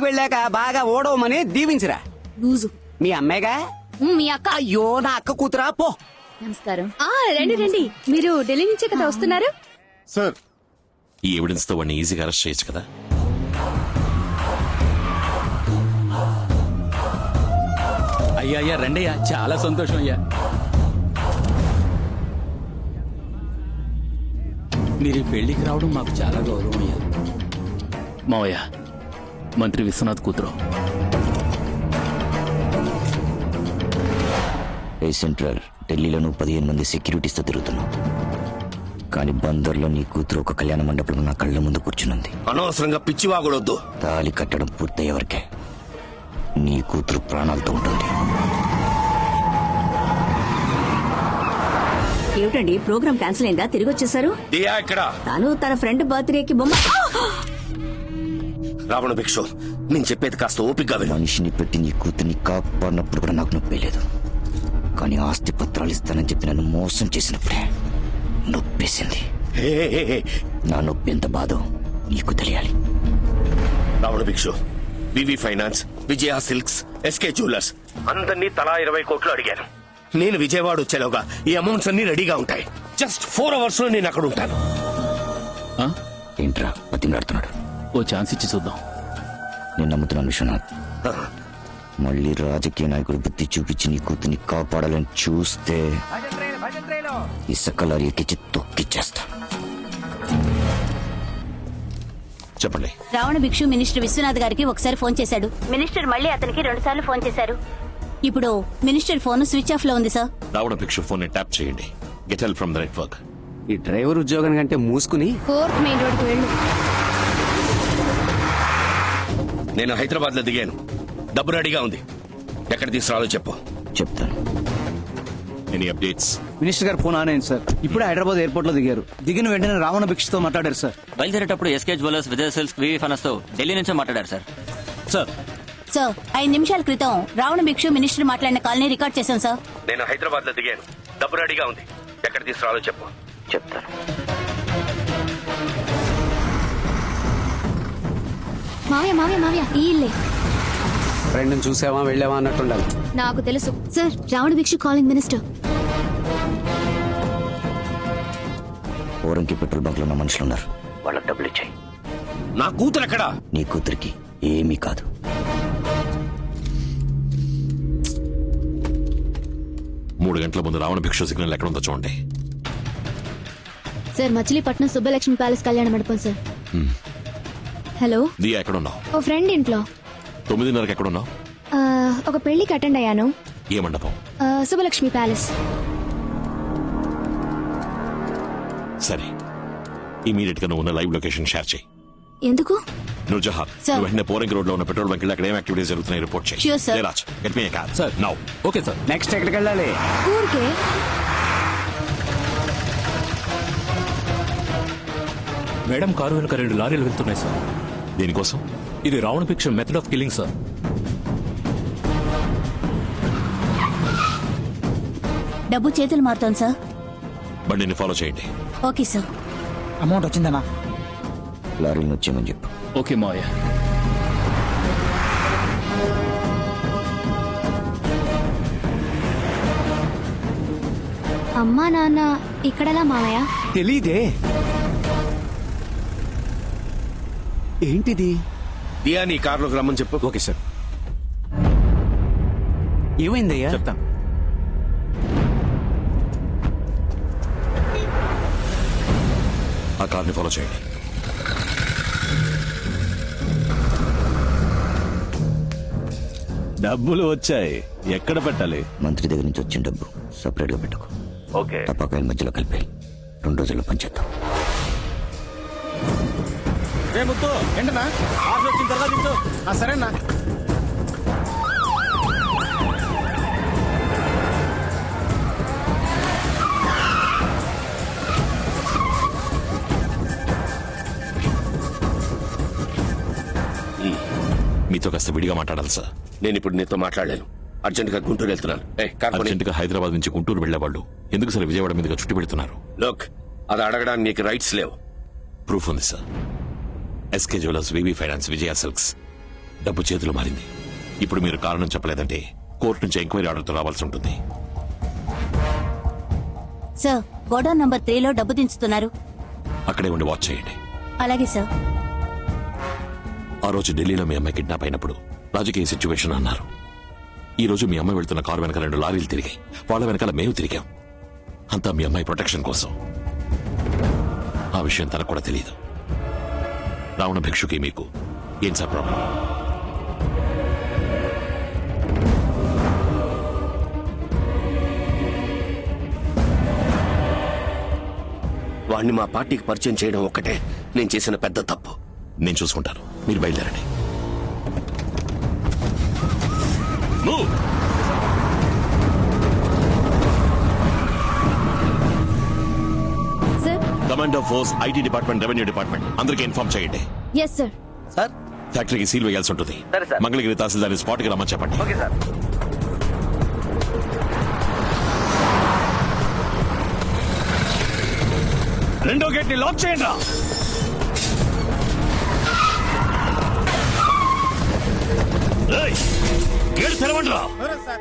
వెళ్ళాక బాగా ఓడవమని దీవించరా. లూజు. మీ అమ్మాయిగా? మీ అక్క. అయ్యో నా అక్క కూతురా పో. నమస్కారం. రండి రండి, మీరు ఢిల్లీ నుంచే కదా వస్తున్నారు? సార్ ఈ ఎవిడెన్స్ తో వాడిని ఈజీగా అరెస్ట్ చేయొచ్చు కదా. అయ్యా అయ్యా రండయ్యా, చాలా సంతోషం అయ్యా. మీరు ఈ పెళ్లికి రావడం మాకు చాలా గౌరవం అయ్యా. మావయ్య, మంత్రి విశ్వనాథ్ కూతురు. ఏ సెంట్రల్ ఢిల్లీలో నువ్వు 15 మంది సెక్యూరిటీస్తో తిరుగుతున్నావు, కానీ బందర్లో నీ కూతురు ఒక కళ్యాణ మండపంలో నా కళ్ళ ముందు కూర్చునుంది. అనవసరంగా పిచ్చివాగుడొద్దు. తాళి కట్టడం పూర్తయ్యేవరకే నీ కూతురు ప్రాణాలతో ఉంటుంది. ఏమిటండి, ప్రోగ్రామ్ క్యాన్సిల్ అయిందా? తిరిగి వచ్చేసారు? దియా ఇక్కడ. తను తన ఫ్రెండ్ బర్త్డేకి బొమ్మ. రావణ భిక్షు, నేను చెప్పేది కాస్త ఓపికగా విను. మనిషిని పెట్టి నీ కూతుర్ని కాపాడినప్పుడు కూడా నాకు నొప్పి లేదు, కానీ ఆస్తి పత్రాలు ఇస్తానని చెప్పి నన్ను మోసం చేసినప్పుడే నొప్పేసింది. నా నొప్పి ఎంత బాధో నీకు తెలియాలి. రావణ భిక్షు, వివి finance, Vijaya silks, SK jewellers అందరినీ తలా 20 కోట్లు అడిగాను. నేను విజయవాడ వచ్చేలోగా ఈ అమౌంట్స్ అన్ని రెడీగా ఉంటాయి. జస్ట్ 4 hours లో నేను అక్కడ ఉంటాను. ఏంట్రా బతిమలాడుతున్నాడు? ఓ ఛాన్స్ ఇచ్చి చూద్దాం. నేను నమ్ముతున్నాను విశ్వనాథ్. మళ్ళీ రాజకీయ నాయకుడు బుద్ధి చూపించి నీ కూతుర్ని కాపాడాలని చూస్తే ఇసుక లారీ ఎక్కించి తొక్కిచ్చేస్తా. చెప్పండి. రావణ భిక్షు మినిస్టర్ విశ్వనాథ్ గారికి ఒకసారి ఫోన్ చేశాడు. మినిస్టర్ మళ్ళీ అతనికి 2 సార్లు ఫోన్ చేశారు. ఇప్పుడు మినిస్టర్ ఫోన్ స్విచ్ ఆఫ్ లో ఉంది సార్. రావణ భిక్షు ఫోన్ ని ట్యాప్ చేయండి. Get help from the network. ఈ డ్రైవర్ ఉద్యోగం కంటే మూసుకుని 4th మెయిన్ రోడ్ కి వెళ్ళు. నేను హైదరాబాద్ లో దిగాను. డబ్బు రెడీగా ఉంది. ఎక్కడ తీసుకురాలో చెప్పు. చెప్తాను. Any updates? మినిస్టర్ గారు ఫోన్ ఆన్ అయింది సార్. ఇప్పుడే హైదరాబాద్ ఎయిర్పోర్ట్ లో దిగారు. దిగిన వెంటనే రావణ భిక్షతో మాట్లాడారు సార్. బయలుదేరేటప్పుడు ఎస్కే జ్యువెలర్స్, విజయ సిల్క్స్, వివి ఫైనాన్స్ తో ఢిల్లీ నుంచే మాట్లాడారు సార్. సార్ సార్ 5 నిమిషాల క్రితం రావణ భిక్షు మినిస్టర్ మాట్లాడిన కాల్ని రికార్డ్ చేశాం సార్. నేను హైదరాబాద్ లో దిగాను. డబ్బు రెడీగా ఉంది. ఎక్కడ తీసుకురాలో చెప్పు. చెప్తాను. మావయ్య మావయ్య మావయ్య, ఈ ఇల్లే. ఫ్రెండ్ని చూసావా వెళ్ళావా అన్నట్టుండాలి. నాకు తెలుసు సార్. రావణ భిక్షు కాలింగ్ మినిస్టర్. ఓరంకి పెట్రోల్ బంక్ లో ఉన్న మనుషులు ఉన్నారు, వాళ్ళకి డబ్బులు ఇచ్చాయి. నా కూతురు ఎక్కడా? నీ కూతురికి ఏమీ కాదు. మూడు గంటల ముందు రావణ భిక్షు సిగ్నల్ ఎక్కడ ఉందో చూడండి. సార్ మచిలీపట్నం సుబ్బలక్ష్మి ప్యాలెస్ కళ్యాణ మండపం సార్. హలో దియా ఎక్కడ ఉన్నావు? ఓ ఫ్రెండ్ ఇంట్లో. 9:30కి ఎక్కడ ఉన్నావు? ఒక పెళ్లికి అటెండ్ అయ్యాను. ఏ మండపం? సుబ్బలక్ష్మి ప్యాలెస్. సరే, ఇమీడియట్ గా నువ్వు ఉన్న లైవ్ లొకేషన్ షేర్ చేయి. ఎందుకు? నూర్జహాన్, Sir. నువ్వు వెంటనే పోరింగ్ రోడ్ లో ఉన్న పెట్రోల్ బంక్ అక్కడ ఏం యాక్టివిటీస్ జరుగుతున్నాయి రిపోర్ట్ చేయి. Sure, sir. Jayaraj, get me a car. Sir. Now. Okay sir. Next ఎక్కడికి వెళ్ళాలి? ఊరికే. మేడం కారు వెనుక 2 లారీలు వెళ్తున్నాయి సార్. దీనికోసం ఇది రావణ భిక్ష మెథడ్ ఆఫ్ కిల్లింగ్ సార్. డబ్బు చేతులు మారుతాను సార్. బండిని ఫాలో చేయండి. Okay sir. అమౌంట్ వచ్చిందన్నా? లారీని వచ్చేయమని చెప్పు. ఓకే మావయ్య. అమ్మా నాన్న ఇక్కడలా మావయ్య? తెలీదే. ఏంటిది? దియా నీ కార్లోకి రమ్మని చెప్పు. Okay sir. ఏమైందయ్యా? చెప్తాను. ఆ కార్ని ఫాలో చేయండి. డబ్బులు వచ్చాయి, ఎక్కడ పెట్టాలి? మంత్రి దగ్గర నుంచి వచ్చిన డబ్బు సపరేట్ గా పెట్టుకో. ఓకే. తప్పకాయల మధ్యలో కలిపి 2 రోజుల్లో పంచేద్దాం. ఏంటన్నా వచ్చిన తర్వాత సరేనా? మీతో కాస్త విడిగా మాట్లాడాలి సార్. నేను ఇప్పుడు నీతో మాట్లాడలేను. అర్జెంట్ గా గుంటూరు వెళ్తున్నాను. అర్జెంట్ గా హైదరాబాద్ నుంచి గుంటూరు వెళ్లేవాళ్ళు ఎందుకు సార్ విజయవాడ మీదుగా చుట్టి పెడుతున్నారు? లోక్, అది అడగడానికి నీకు రైట్స్ లేవు. ప్రూఫ్ ఉంది sir. S K jewellers, V V finance, Vijaya silks డబ్బు చేతులు మారింది. ఇప్పుడు మీరు కారణం చెప్పలేదంటే కోర్టు నుంచి ఎంక్వైరీ ఆర్డర్తో రావాల్సి ఉంటుంది. సార్ గోడౌన్ నంబర్ 3లో డబ్బు దించుతున్నారు. అక్కడే ఉండి వాచ్ చేయండి. అలాగే సార్. ఆ రోజు ఢిల్లీలో మీ అమ్మాయి కిడ్నాప్ అయినప్పుడు రాజకీయ సిచ్యువేషన్ అన్నారు. ఈ రోజు మీ అమ్మాయి వెళ్తున్న కారు వెనక 2 లారీలు తిరిగాయి. వాళ్ళ వెనకాల మేము తిరిగాం. అంతా మీ అమ్మాయి ప్రొటెక్షన్ కోసం. ఆ విషయం తనకు కూడా తెలియదు. రావణ భిక్షుకి మీకు ఏం సార్ ప్రాబ్లం? వాణ్ణి మా పార్టీకి పరిచయం చేయడం ఒక్కటే నేను చేసిన పెద్ద తప్పు. నేను చూసుకుంటాను, మీరు బయలుదేరండి. Move! Sir. Commander force, IT department, revenue department అందరికీ ఇన్ఫార్మ్ చేయండి. Yes sir. సార్ ఫ్యాక్టరీకి సీల్ వేయాల్సి ఉంటుంది. మంగళగిరి తహసీల్దార్ స్పాట్ కి రమ్మని చెప్పండి. రెండో గేట్ ని లాక్ చేయండి. గేట్ తెరవండిరా.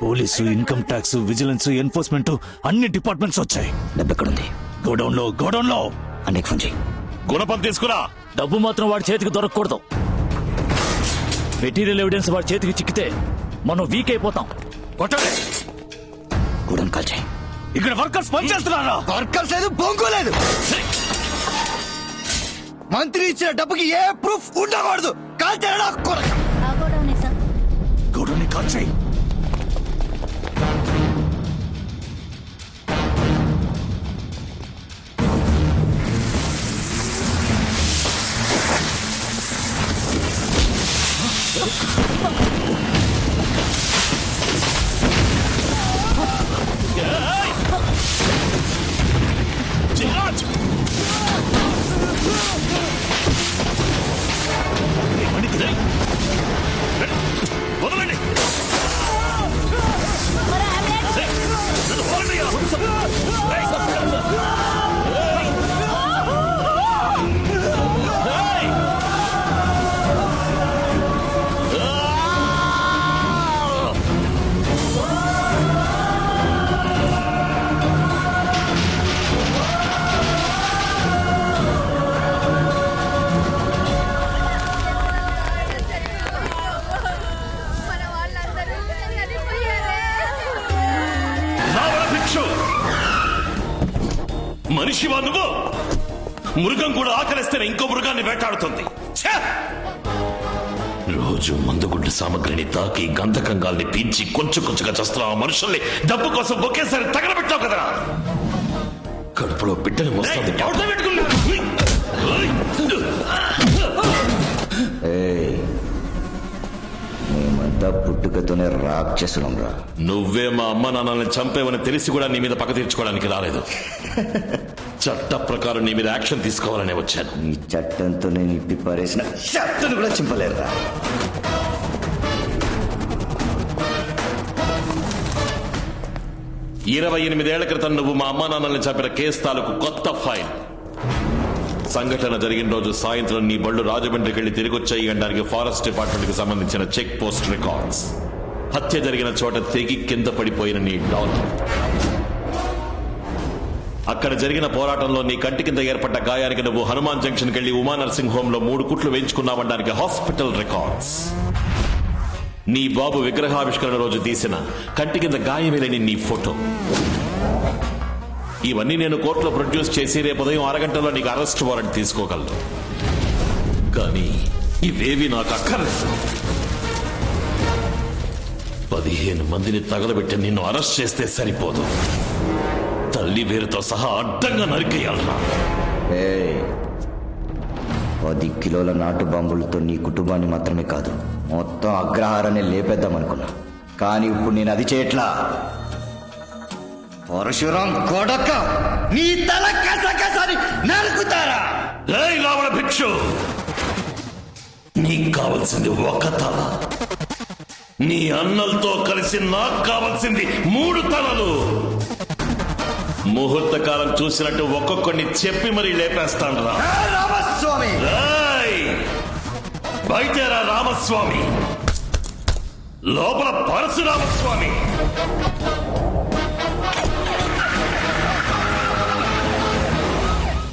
Police, income tax, vigilance, enforcement అన్ని డిపార్ట్మెంట్స్ వచ్చాయి. డబ్బు ఎక్కడుంది? గోడౌన్ లో అన్నయ్య ఫోన్ చేయి. గుణపం తీసుకురా. డబ్బు మాత్రం వాడి చేతికి దొరకకూడదు. మెటీరియల్ ఎవిడెన్స్ వాడి చేతికి చిక్కితే మనం వీక్ అయిపోతాం. కొట్టండి. గోడౌన్ కాల్ చేయి. ఇక్కడ వర్కర్స్ పనిచేస్తున్నారా? వర్కర్స్ లేదు, బొంగు లేదు. మంత్రి ఇచ్చిన డబ్బుకి ఏ ప్రూఫ్ ఉండకూడదు. కాల్ చేయడా కొరక. ఆ గోడౌనే సార్. గోడౌన్ కాల్ చేయి. వదలండి. మనిషివా నువ్వు? మృగం కూడా ఆకలిస్తేనే ఇంకో మృగాన్ని వేటాడుతుంది. రోజు మందుగుండు సామగ్రిని తాకి గంధకంగాల్ని పీల్చి కొంచెం కొంచెంగా చేస్తున్న ఆ మనుషుల్ని డబ్బు కోసం ఒకేసారి తగలబెట్టావు కదా. కడుపులో బిడ్డని మోస్తుంది. మేమంతా పుట్టుకతోనే రాక్షసులం రా. నువ్వే మా అమ్మ నాన్నల్ని చంపేవని తెలిసి కూడా నీ మీద పగ తీర్చుకోవడానికి రాలేదు. చట్ట ప్రకారం నీ మీద యాక్షన్ తీసుకోవాలనే వచ్చాను. ఈ చట్టంతో నేను ఇప్పి పారేసిన చట్టను కూడా చింపలేరురా. ఇరవై 28 క్రితం నువ్వు మా అమ్మా నాన్నల్ని చంపిన కేసు తాలూకు కొత్త ఫైల్. సంఘటన జరిగిన రోజు సాయంత్రం నీ బళ్ళు రాజమండ్రికి వెళ్లి తిరిగి వచ్చాయి అనడానికి ఫారెస్ట్ డిపార్ట్మెంట్ కి సంబంధించిన చెక్ పోస్ట్ రికార్డ్స్. హత్య జరిగిన చోట తెగి కింద పడిపోయిన నీ డాటర్. అక్కడ జరిగిన పోరాటంలో నీ కంటి కింద ఏర్పడ్డ గాయానికి నువ్వు హనుమాన్ జంక్షన్ కెళ్లి ఉమా నర్సింగ్ హోమ్ లో 3 కుట్లు వేయించుకున్నావడానికి హాస్పిటల్ రికార్డ్స్. నీ బాబు విగ్రహావిష్కరణ రోజు తీసిన కంటి కింద గాయమేలేని నీ ఫోటో. ఇవన్నీ నేను కోర్టులో ప్రొడ్యూస్ చేసి రేపు ఉదయం 6 గంటల్లో నీకు అరెస్ట్ వారెంట్ తీసుకోగలను. కానీ ఇవేవి నాకు అక్కర్లేదు. 15 మందిని తగలబెట్టి నిన్ను అరెస్ట్ చేస్తే సరిపోదు. తల్లి వేరుతో సహా అడ్డంగా నరికేయాలరా. 10 కిలోల నాటు బాంబులతో నీ కుటుంబాన్ని మాత్రమే కాదు మొత్తం అగ్రహారాన్ని లేపేద్దామనుకున్నా. కానీ ఇప్పుడు నేను అది చేయట్లా. పరశురాం కొడక నీ తల కసకసని నరుకుతారా? రావణ భిక్షు, నీకు కావలసింది ఒక తల. నీ అన్నలతో కలిసి నాకు కావలసింది 3 తలలు. ముహూర్త కాలం చూసినట్టు ఒక్కొక్కడిని చెప్పి మరీ లేపేస్తాను రా. రామస్వామి బయటరా రామస్వామి, లోపల పరశురామస్వామి.